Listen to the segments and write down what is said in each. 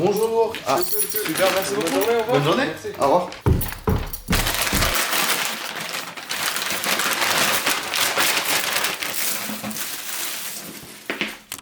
Bonjour. Ah, super, merci beaucoup. Bonne journée. Merci. Au revoir.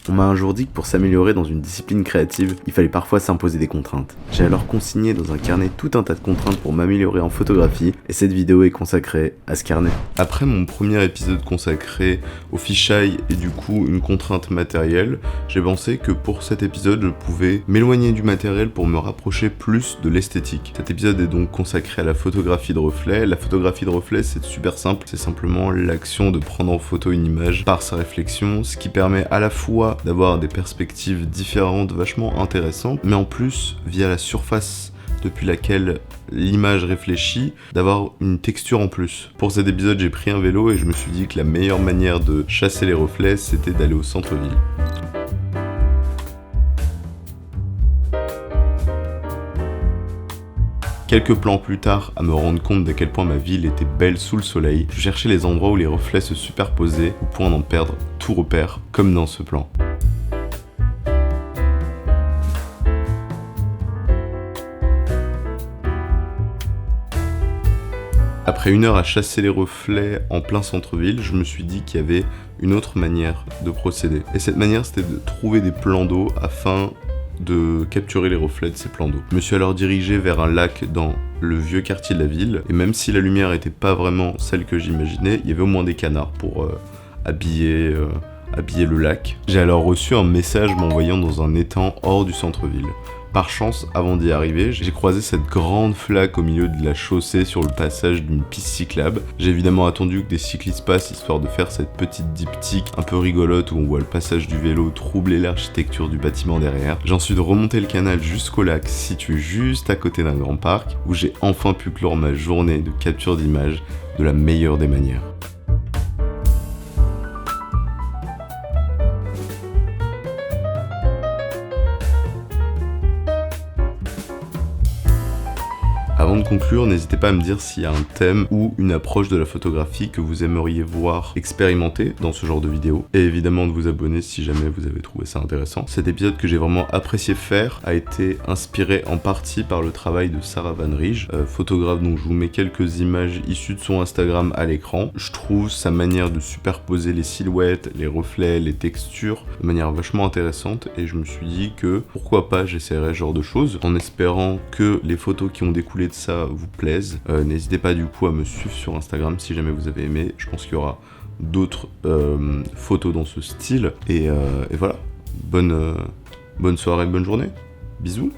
On m'a un jour dit que pour s'améliorer dans une discipline créative, il fallait parfois s'imposer des contraintes. J'ai alors consigné dans un carnet tout un tas de contraintes pour m'améliorer en photographie, et cette vidéo est consacrée à ce carnet. Après mon premier épisode consacré au fisheye et du coup une contrainte matérielle, j'ai pensé que pour cet épisode je pouvais m'éloigner du matériel pour me rapprocher plus de l'esthétique. Cet épisode est donc consacré à la photographie de reflet. La photographie de reflet, c'est super simple, c'est simplement l'action de prendre en photo une image par sa réflexion, ce qui permet à la fois d'avoir des perspectives différentes vachement intéressantes, mais en plus, via la surface depuis laquelle l'image réfléchit, d'avoir une texture en plus. Pour cet épisode, j'ai pris un vélo et je me suis dit que la meilleure manière de chasser les reflets, c'était d'aller au centre-ville. Quelques plans plus tard, à me rendre compte d'à quel point ma ville était belle sous le soleil, je cherchais les endroits où les reflets se superposaient, au point d'en perdre tout repère, comme dans ce plan. Après 1 heure à chasser les reflets en plein centre-ville, je me suis dit qu'il y avait une autre manière de procéder. Et cette manière, c'était de trouver des plans d'eau afin de capturer les reflets de ces plans d'eau. Je me suis alors dirigé vers un lac dans le vieux quartier de la ville, et même si la lumière n'était pas vraiment celle que j'imaginais, il y avait au moins des canards pour habiller le lac. J'ai alors reçu un message m'envoyant dans un étang hors du centre-ville. Par chance, avant d'y arriver, j'ai croisé cette grande flaque au milieu de la chaussée sur le passage d'une piste cyclable. J'ai évidemment attendu que des cyclistes passent histoire de faire cette petite diptyque un peu rigolote où on voit le passage du vélo troubler l'architecture du bâtiment derrière. J'ai ensuite remonté le canal jusqu'au lac situé juste à côté d'un grand parc où j'ai enfin pu clore ma journée de capture d'images de la meilleure des manières. Avant de conclure, n'hésitez pas à me dire s'il y a un thème ou une approche de la photographie que vous aimeriez voir expérimenter dans ce genre de vidéo. Et évidemment de vous abonner si jamais vous avez trouvé ça intéressant. Cet épisode que j'ai vraiment apprécié faire a été inspiré en partie par le travail de Sarah Van Rij, photographe dont je vous mets quelques images issues de son Instagram à l'écran. Je trouve sa manière de superposer les silhouettes, les reflets, les textures de manière vachement intéressante et je me suis dit que pourquoi pas j'essaierais ce genre de choses en espérant que les photos qui ont découlé de ça vous plaisent. N'hésitez pas du coup à me suivre sur Instagram si jamais vous avez aimé. Je pense qu'il y aura d'autres photos dans ce style. Et voilà, bonne soirée, bonne journée. Bisous.